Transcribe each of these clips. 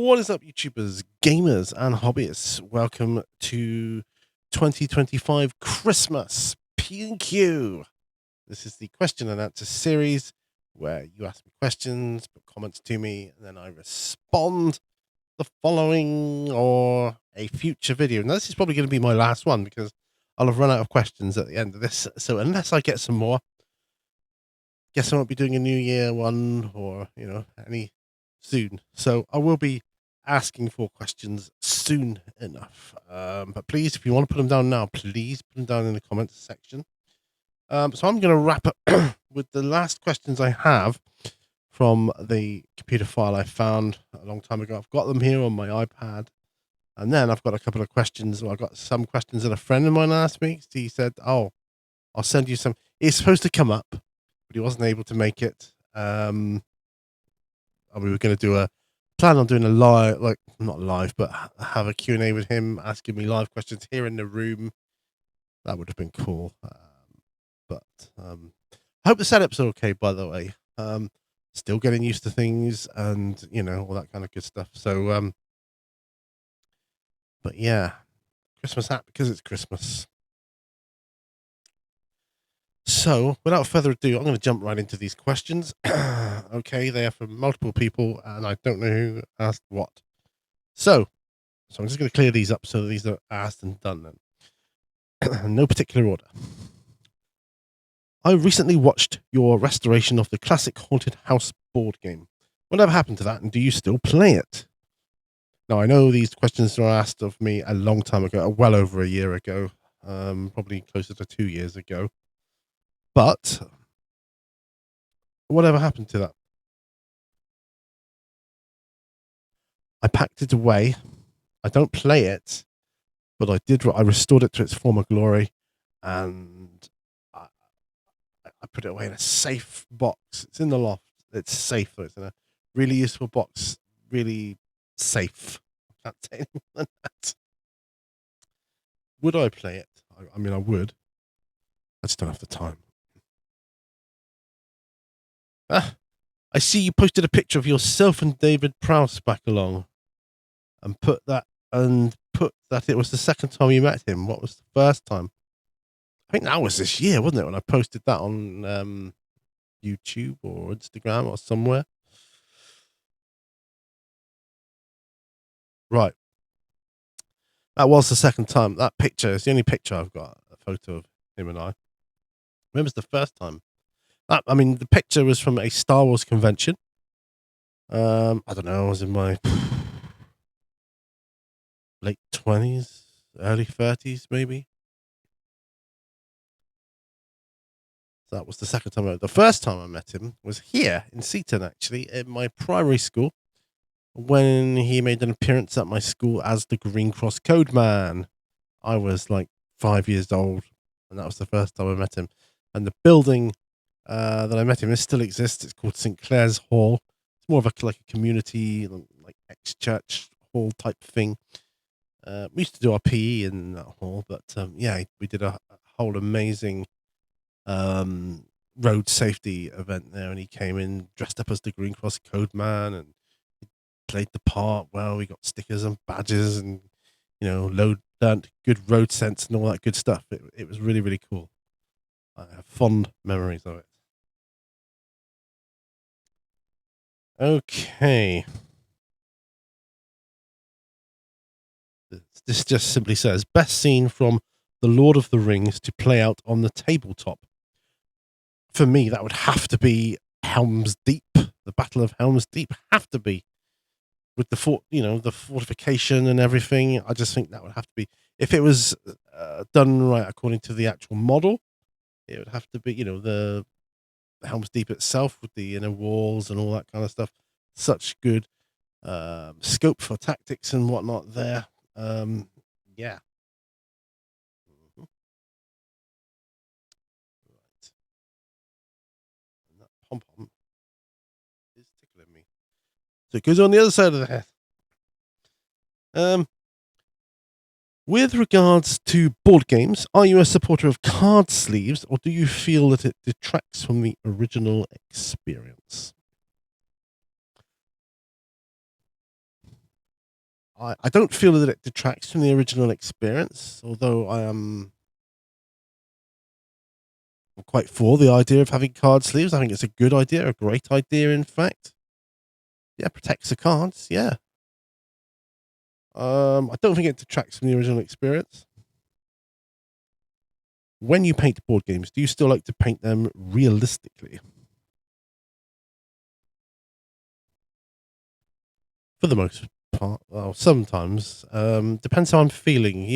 What is up, YouTubers, gamers, and hobbyists? Welcome to 2025 Christmas P&Q. This is the question and answer series where you ask me questions, put comments to me, and then I respond the following or a future video. Now, this is probably going to be my last one because I'll have run out of questions at the end of this. So unless I get some more, guess I won't be doing a New Year one or, any soon. So I will be asking for questions soon enough. But please, if you want to put them down now, please put them down in the comments section. So I'm going to wrap up with the last questions I have from the computer file I found a long time ago. I've got them here on my iPad. And then I've got a couple of questions. Well, I've got some questions that a friend of mine asked me. He said, "Oh, I'll send you some." It's supposed to come up, but he wasn't able to make it. We were going to do plan on doing a live, like not live, but have a Q&A with him, asking me live questions here in the room. That would have been cool. But I hope the setup's okay, by the way. Still getting used to things and, all that kind of good stuff. So, but yeah, Christmas hat because it's Christmas. So, without further ado, I'm going to jump right into these questions. Okay, they are from multiple people, and I don't know who asked what. So I'm just going to clear these up so that these are asked and done then. No particular order. I recently watched your restoration of the classic Haunted House board game. Whatever happened to that, and do you still play it? Now, I know these questions were asked of me a long time ago, well over a year ago, probably closer to 2 years ago. But whatever happened to that? I packed it away. I don't play it, but I restored it to its former glory, and I put it away in a safe box. It's in the loft. It's safe. It's in a really useful box. Really safe. I can't say any more than that. Would I play it? I mean, I would. I just don't have the time. I see you posted a picture of yourself and David Prowse back along, and put that it was the second time you met him. What was the first time? I think that was this year, wasn't it? When I posted that on YouTube or Instagram or somewhere. Right. That was the second time. That picture is the only picture I've got, a photo of him and I. When was the first time? The picture was from a Star Wars convention. I don't know, I was in my late 20s, early 30s, maybe. So that was the second time. The first time I met him was here in Seaton, actually, in my primary school, when he made an appearance at my school as the Green Cross Code Man. I was like 5 years old, and that was the first time I met him. And the building that I met him in still exists. It's called St. Clair's Hall. It's more of a community, like ex-church hall type thing. We used to do our PE in that hall, but yeah, we did a whole amazing road safety event there, and he came in dressed up as the Green Cross Code Man, and he played the part well. We got stickers and badges, and learned good road sense and all that good stuff. It was really, really cool. I have fond memories of it. Okay. This just simply says, best scene from The Lord of the Rings to play out on the tabletop. For me, that would have to be Helm's Deep. The Battle of Helm's Deep have to be. With the the fortification and everything. I just think that would have to be, if it was done right according to the actual model, it would have to be, the Helm's Deep itself with the inner walls and all that kind of stuff. Such good scope for tactics and whatnot there. Yeah. Mhm. Right. And that pom pom is tickling me. So it goes on the other side of the head. With regards to board games, are you a supporter of card sleeves, or do you feel that it detracts from the original experience? I don't feel that it detracts from the original experience, although I'm quite for the idea of having card sleeves. I think it's a good idea, a great idea, in fact. Yeah, protects the cards. Yeah. I don't think it detracts from the original experience. When you paint board games, do you still like to paint them realistically? For the most part, well, sometimes. Depends how I'm feeling,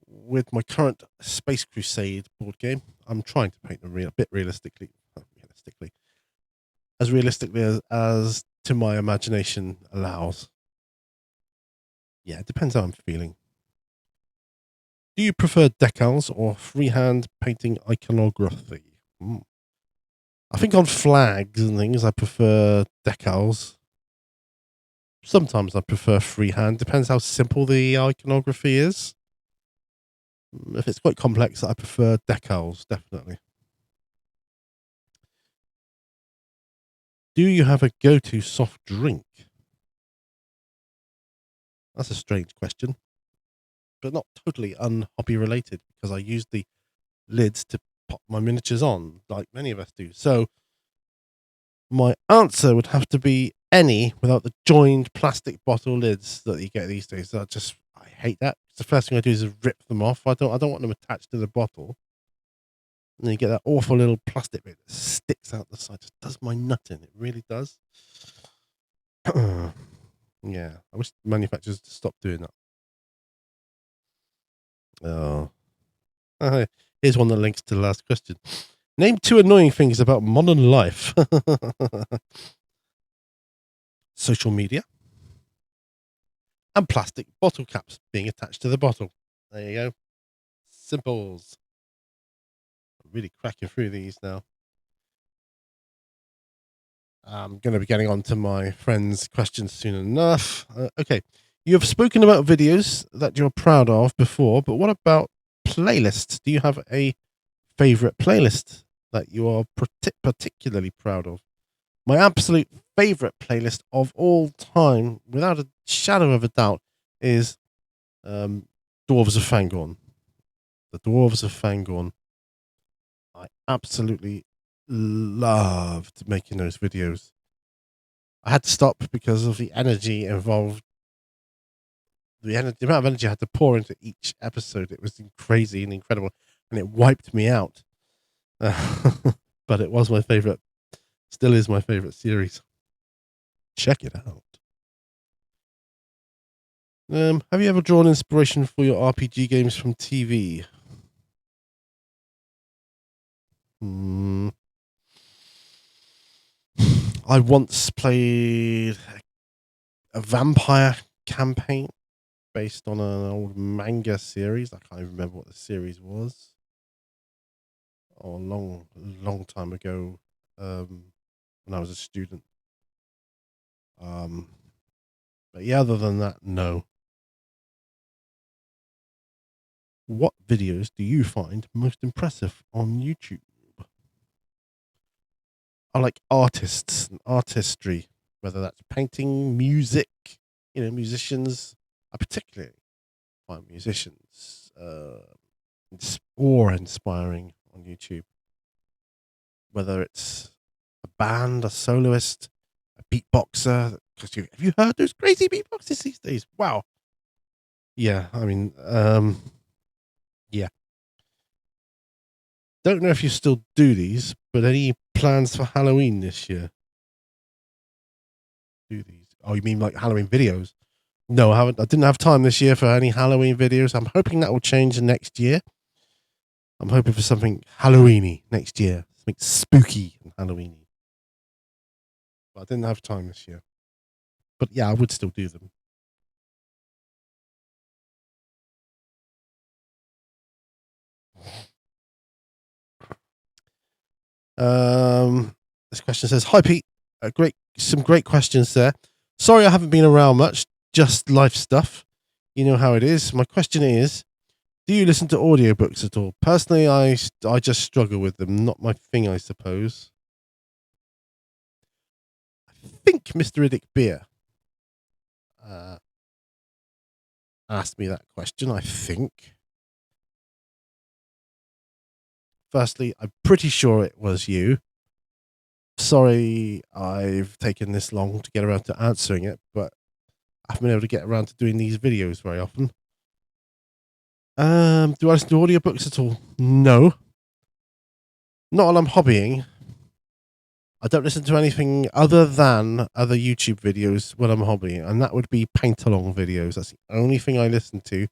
with my current Space Crusade board game, I'm trying to paint them a bit realistically. As realistically as to my imagination allows. Yeah, it depends how I'm feeling. Do you prefer decals or freehand painting iconography? I think on flags and things, I prefer decals. Sometimes I prefer freehand. Depends how simple the iconography is. If it's quite complex, I prefer decals, definitely. Do you have a go-to soft drink? That's a strange question, but not totally unhobby related because I use the lids to pop my miniatures on, like many of us do. So my answer would have to be any without the joined plastic bottle lids that you get these days. I hate that. The first thing I do is rip them off. I don't want them attached to the bottle. And then you get that awful little plastic bit that sticks out the side. It just does my nut in. It really does. Yeah, I wish manufacturers to stop doing that. Oh. Here's one that links to the last question. Name 2 annoying things about modern life. Social media and plastic bottle caps being attached to the bottle. There you go. Simples. I'm really cracking through these now. I'm going to be getting on to my friend's questions soon enough. Okay. You have spoken about videos that you're proud of before, but what about playlists? Do you have a favorite playlist that you are particularly proud of? My absolute favorite playlist of all time, without a shadow of a doubt, is Dwarves of Fangorn. The Dwarves of Fangorn. I absolutely loved making those videos. I had to stop because of the energy involved. The amount of energy I had to pour into each episode, it was crazy and incredible, and it wiped me out. But it was my favorite. Still is my favorite series. Check it out. Have you ever drawn inspiration for your RPG games from TV? I once played a vampire campaign based on an old manga series. I can't even remember what the series was. A long time ago, when I was a student. But yeah, other than that, no. What videos do you find most impressive on YouTube? I like artists and artistry, whether that's painting, music, musicians. I particularly find musicians awe-inspiring on YouTube. Whether it's a band, a soloist, a beatboxer. Because have you heard those crazy beatboxers these days? Wow. Yeah, I mean, yeah. Don't know if you still do these, but any plans for Halloween this year? Do these? Oh, you mean like Halloween videos? No, I haven't. I didn't have time this year for any Halloween videos. I'm hoping that will change next year. I'm hoping for something Halloweeny next year, something spooky and Halloweeny. But I didn't have time this year. But yeah, I would still do them. This question says, "Hi Pete, some great questions there. Sorry, I haven't been around much. Just life stuff. You know how it is. My question is, do you listen to audiobooks at all? Personally, I just struggle with them. Not my thing, I suppose. I think Mr. Riddick Beer asked me that question, I think. Firstly, I'm pretty sure it was you. Sorry I've taken this long to get around to answering it, but I haven't been able to get around to doing these videos very often. Do I listen to audiobooks at all? No. Not while I'm hobbying. I don't listen to anything other than other YouTube videos when I'm hobbying, and that would be paint along videos. That's the only thing I listen to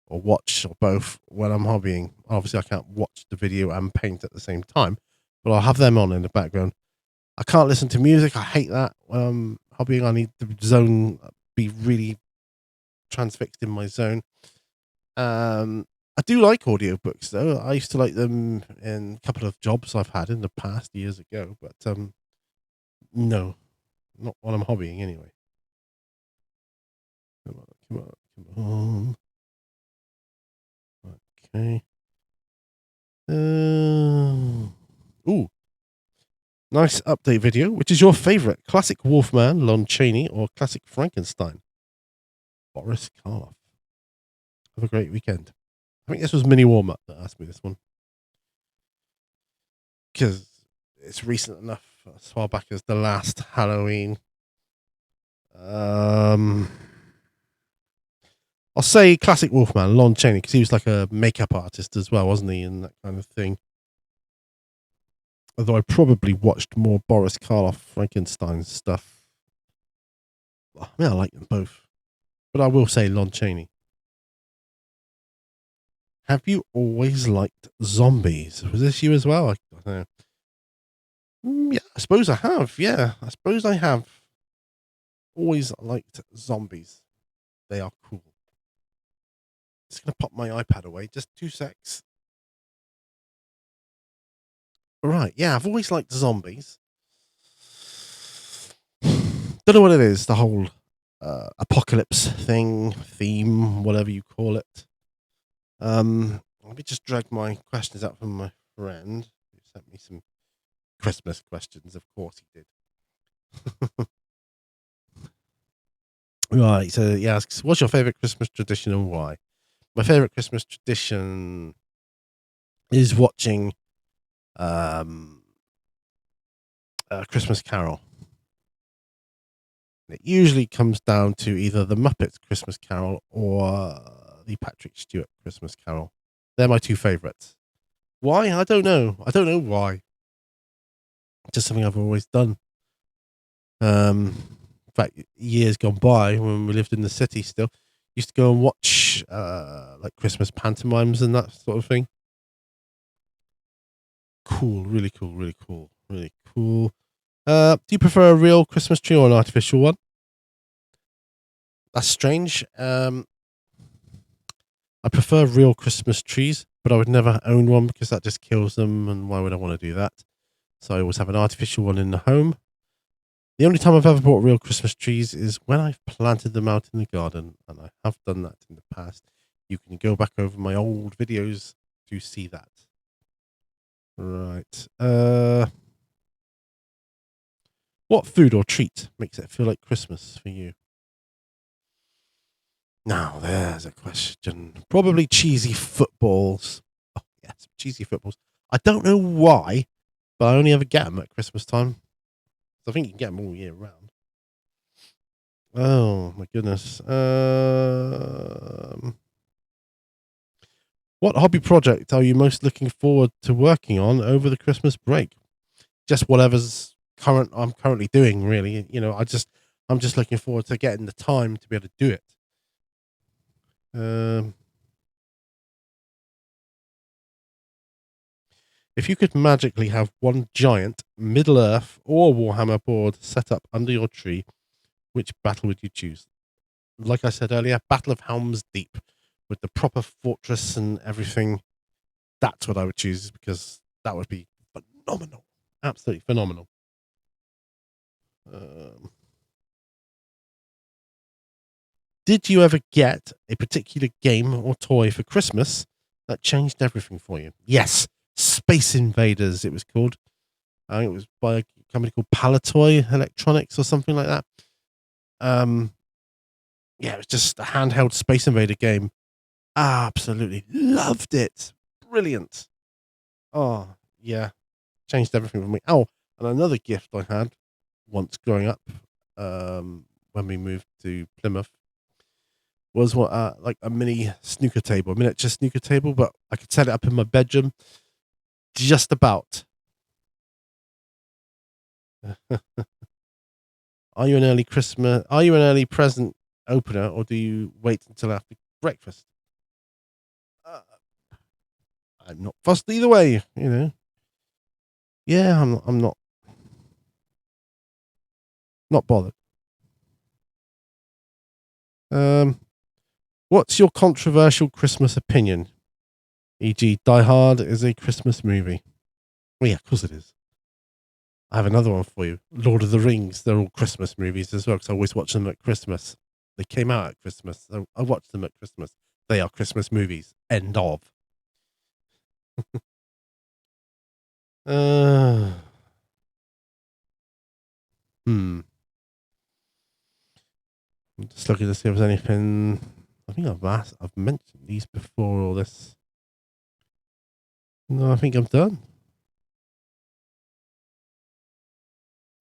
or watch or both when I'm hobbying. Obviously, I can't watch the video and paint at the same time, but I'll have them on in the background. I can't listen to music. I hate that. When I'm hobbying, I need the zone, be really transfixed in my zone. I do like audiobooks though. I used to like them in a couple of jobs I've had in the past years ago, but no, not while I'm hobbying anyway. Come on, come on, come on. Okay. Ooh. Nice update video. Which is your favorite? Classic Wolfman, Lon Chaney, or Classic Frankenstein? Boris Karloff. Have a great weekend. I think this was Mini Warm Up that asked me this one. Because it's recent enough, as far back as the last Halloween. I'll say Classic Wolfman, Lon Chaney, because he was like a makeup artist as well, wasn't he? And that kind of thing. Although I probably watched more Boris Karloff Frankenstein stuff. I mean, I like them both. But I will say Lon Chaney. Have you always liked zombies? Was this you as well? I don't know. Yeah, I suppose I have. Yeah, I suppose I have. Always liked zombies. They are cool. Just going to pop my iPad away. Just 2 secs. Right. Yeah, I've always liked zombies. Don't know what it is. The whole apocalypse theme, whatever you call it. Let me just drag my questions out from my friend who sent me some Christmas questions. Of course he did. Right. So he asks, what's your favorite Christmas tradition and why? My favorite Christmas tradition is watching Christmas Carol. It usually comes down to either the Muppets Christmas Carol or the Patrick Stewart Christmas Carol. They're my two favourites. Why? I don't know. I don't know why. Just something I've always done. In fact, years gone by when we lived in the city still, used to go and watch like Christmas pantomimes and that sort of thing. Cool, really cool, really cool, really cool. Do you prefer a real Christmas tree or an artificial one? That's strange. I prefer real Christmas trees, but I would never own one because that just kills them, and why would I want to do that? So I always have an artificial one in the home. The only time I've ever bought real Christmas trees is when I've planted them out in the garden, and I have done that in the past. You can go back over my old videos to see that. Right. What food or treat makes it feel like Christmas for you? Now, there's a question. Probably cheesy footballs. Oh, yes, cheesy footballs. I don't know why, but I only ever get them at Christmas time. I think you can get them all year round. Oh, my goodness. What hobby project are you most looking forward to working on over the Christmas break? Just whatever's I'm currently doing, really. You know, I'm just looking forward to getting the time to be able to do it. If you could magically have one giant Middle Earth or Warhammer board set up under your tree, which battle would you choose? Like I said earlier, Battle of Helm's Deep with the proper fortress and everything. That's what I would choose because that would be phenomenal. Absolutely phenomenal. Did you ever get a particular game or toy for Christmas that changed everything for you? Yes. Space Invaders, it was called. I think it was by company called Palatoy Electronics or something like that. Yeah, it was just a handheld Space Invader game. Absolutely loved it. Brilliant. Oh, yeah. Changed everything for me. Oh, and another gift I had once growing up, when we moved to Plymouth, was what like a mini snooker table, a miniature snooker table, but I could set it up in my bedroom. Just about. Are you an early Christmas? Are you an early present opener, or do you wait until after breakfast? Uh, I'm not fussed either way. You know. Yeah, I'm not bothered. Um, what's your controversial Christmas opinion? E.g., Die Hard is a Christmas movie. Well, yeah, of course it is. I have another one for you. Lord of the Rings. They're all Christmas movies as well because I always watch them at Christmas. They came out at Christmas. So I watch them at Christmas. They are Christmas movies. End of. uh, hmm. I'm just looking to see if there's anything. I think I've mentioned these before. All this. No, I think I'm done.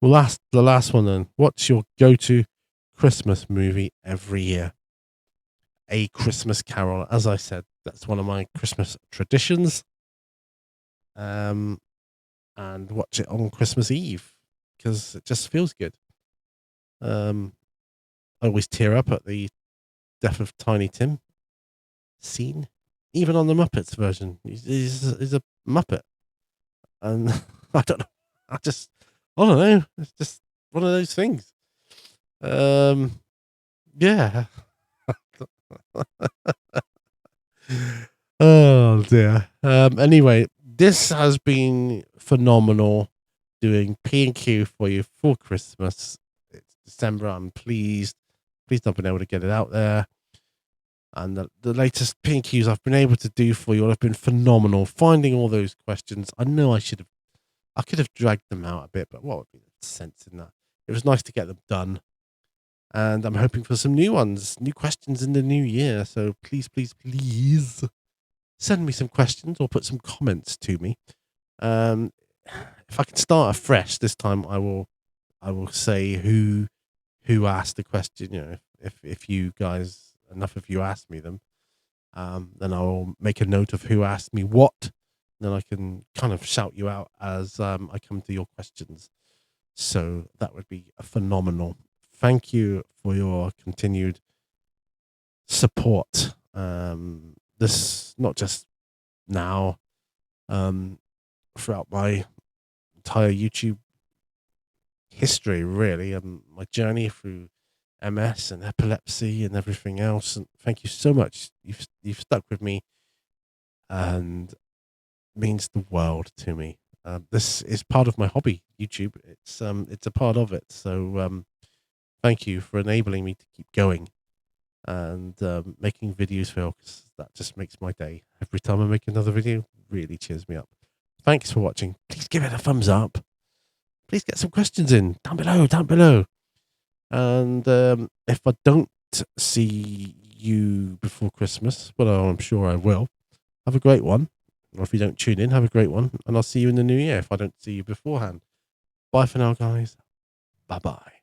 Well, the last one then. What's your go-to Christmas movie every year? A Christmas Carol. As I said, that's one of my Christmas traditions. And watch it on Christmas Eve because it just feels good. I always tear up at the death of Tiny Tim scene, even on the Muppets version. He's a Muppet, and I don't know. I don't know. It's just one of those things. Yeah. Oh dear. Anyway, this has been phenomenal doing P&Q for you for Christmas. It's December. I'm pleased. Pleased I've been able to get it out there. And the latest P&Qs I've been able to do for you have been phenomenal. Finding all those questions. I know I could have dragged them out a bit, but what would be the sense in that? It was nice to get them done. And I'm hoping for some new ones, new questions in the new year. So please, please, please send me some questions or put some comments to me. If I can start afresh this time, I will say who asked the question. You know, if you guys, enough of you asked me them, then I will make a note of who asked me what. Then I can kind of shout you out as I come to your questions. So that would be phenomenal. Thank you for your continued support. This not just now, throughout my entire YouTube history, really, my journey through MS and epilepsy and everything else. And thank you so much. You've stuck with me, and means the world to me. This is part of my hobby, YouTube. It's a part of it. So thank you for enabling me to keep going and making videos for you, because that just makes my day. Every time I make another video, really cheers me up. Thanks for watching. Please give it a thumbs up. Please get some questions in down below. And if I don't see you before Christmas, well, I'm sure I will. Have a great one. Or if you don't tune in, have a great one. And I'll see you in the new year if I don't see you beforehand. Bye for now, guys. Bye-bye.